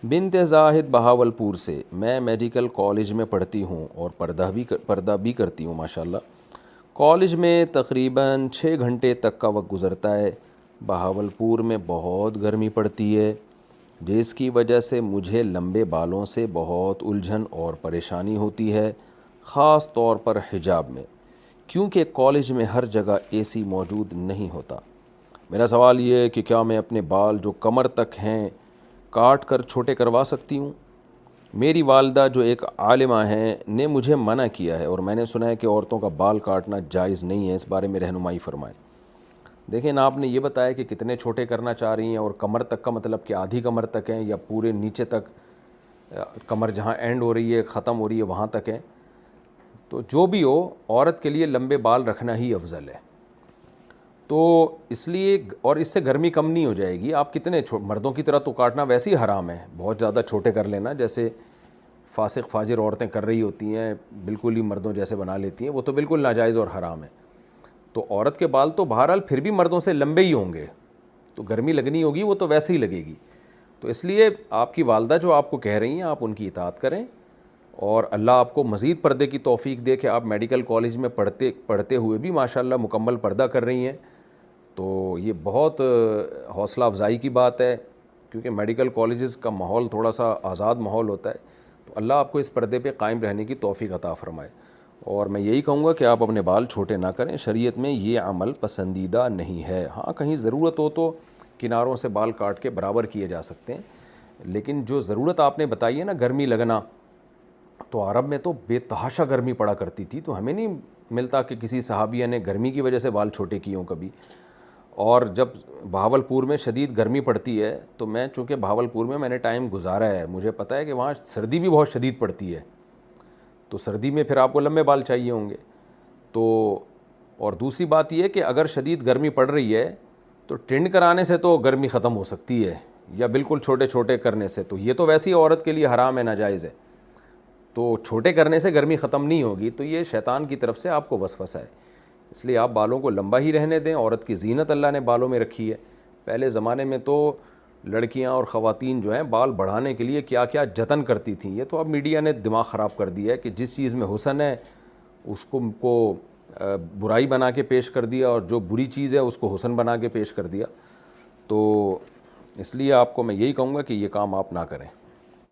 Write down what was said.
بنت زاہد بہاولپور سے، میں میڈیکل کالج میں پڑھتی ہوں اور پردہ بھی کرتی ہوں ماشاءاللہ۔ کالج میں تقریباً 6 گھنٹے تک کا وقت گزرتا ہے۔ بہاولپور میں بہت گرمی پڑتی ہے، جس کی وجہ سے مجھے لمبے بالوں سے بہت الجھن اور پریشانی ہوتی ہے، خاص طور پر حجاب میں، کیونکہ کالج میں ہر جگہ اے سی موجود نہیں ہوتا۔ میرا سوال یہ ہے کہ کیا میں اپنے بال جو کمر تک ہیں کاٹ کر چھوٹے کروا سکتی ہوں؟ میری والدہ جو ایک عالمہ ہیں نے مجھے منع کیا ہے، اور میں نے سنا ہے کہ عورتوں کا بال کاٹنا جائز نہیں ہے، اس بارے میں رہنمائی فرمائیں۔ دیکھیں نا، آپ نے یہ بتایا کہ کتنے چھوٹے کرنا چاہ رہی ہیں، اور کمر تک کا مطلب کہ آدھی کمر تک ہیں یا پورے نیچے تک، کمر جہاں اینڈ ہو رہی ہے ختم ہو رہی ہے وہاں تک ہیں؟ تو جو بھی ہو، عورت کے لیے لمبے بال رکھنا ہی افضل ہے۔ تو اس لیے، اور اس سے گرمی کم نہیں ہو جائے گی۔ آپ کتنے مردوں کی طرح تو کاٹنا ویسے ہی حرام ہے، بہت زیادہ چھوٹے کر لینا، جیسے فاسق فاجر عورتیں کر رہی ہوتی ہیں، بالکل ہی مردوں جیسے بنا لیتی ہیں، وہ تو بالکل ناجائز اور حرام ہے۔ تو عورت کے بال تو بہرحال پھر بھی مردوں سے لمبے ہی ہوں گے، تو گرمی لگنی ہوگی وہ تو ویسے ہی لگے گی۔ تو اس لیے آپ کی والدہ جو آپ کو کہہ رہی ہیں، آپ ان کی اطاعت کریں، اور اللہ آپ کو مزید پردے کی توفیق دے کہ آپ میڈیکل کالج میں پڑھتے ہوئے بھی ماشاءاللہ مکمل پردہ کر رہی ہیں۔ تو یہ بہت حوصلہ افزائی کی بات ہے، کیونکہ میڈیکل کالجز کا ماحول تھوڑا سا آزاد ماحول ہوتا ہے۔ تو اللہ آپ کو اس پردے پہ قائم رہنے کی توفیق عطا فرمائے، اور میں یہی کہوں گا کہ آپ اپنے بال چھوٹے نہ کریں، شریعت میں یہ عمل پسندیدہ نہیں ہے۔ ہاں، کہیں ضرورت ہو تو کناروں سے بال کاٹ کے برابر کیے جا سکتے ہیں، لیکن جو ضرورت آپ نے بتائی ہے نا، گرمی لگنا، تو عرب میں تو بے تحاشا گرمی پڑا کرتی تھی، تو ہمیں نہیں ملتا کہ کسی صحابیہ نے گرمی کی وجہ سے بال چھوٹے کیے ہوں کبھی۔ اور جب بہاولپور میں شدید گرمی پڑتی ہے، تو میں چونکہ بہاولپور میں نے ٹائم گزارا ہے، مجھے پتہ ہے کہ وہاں سردی بھی بہت شدید پڑتی ہے، تو سردی میں پھر آپ کو لمبے بال چاہیے ہوں گے۔ تو اور دوسری بات یہ ہے کہ اگر شدید گرمی پڑ رہی ہے تو ٹرنڈ کرانے سے تو گرمی ختم ہو سکتی ہے، یا بالکل چھوٹے چھوٹے کرنے سے، تو یہ تو ویسی عورت کے لیے حرام ہے، ناجائز ہے۔ تو چھوٹے کرنے سے گرمی ختم نہیں ہوگی، تو یہ شیطان کی طرف سے آپ کو وسوسہ ہے۔ اس لیے آپ بالوں کو لمبا ہی رہنے دیں، عورت کی زینت اللہ نے بالوں میں رکھی ہے۔ پہلے زمانے میں تو لڑکیاں اور خواتین جو ہیں بال بڑھانے کے لیے کیا کیا جتن کرتی تھیں، یہ تو اب میڈیا نے دماغ خراب کر دیا ہے کہ جس چیز میں حسن ہے اس کو برائی بنا کے پیش کر دیا، اور جو بری چیز ہے اس کو حسن بنا کے پیش کر دیا۔ تو اس لیے آپ کو میں یہی کہوں گا کہ یہ کام آپ نہ کریں۔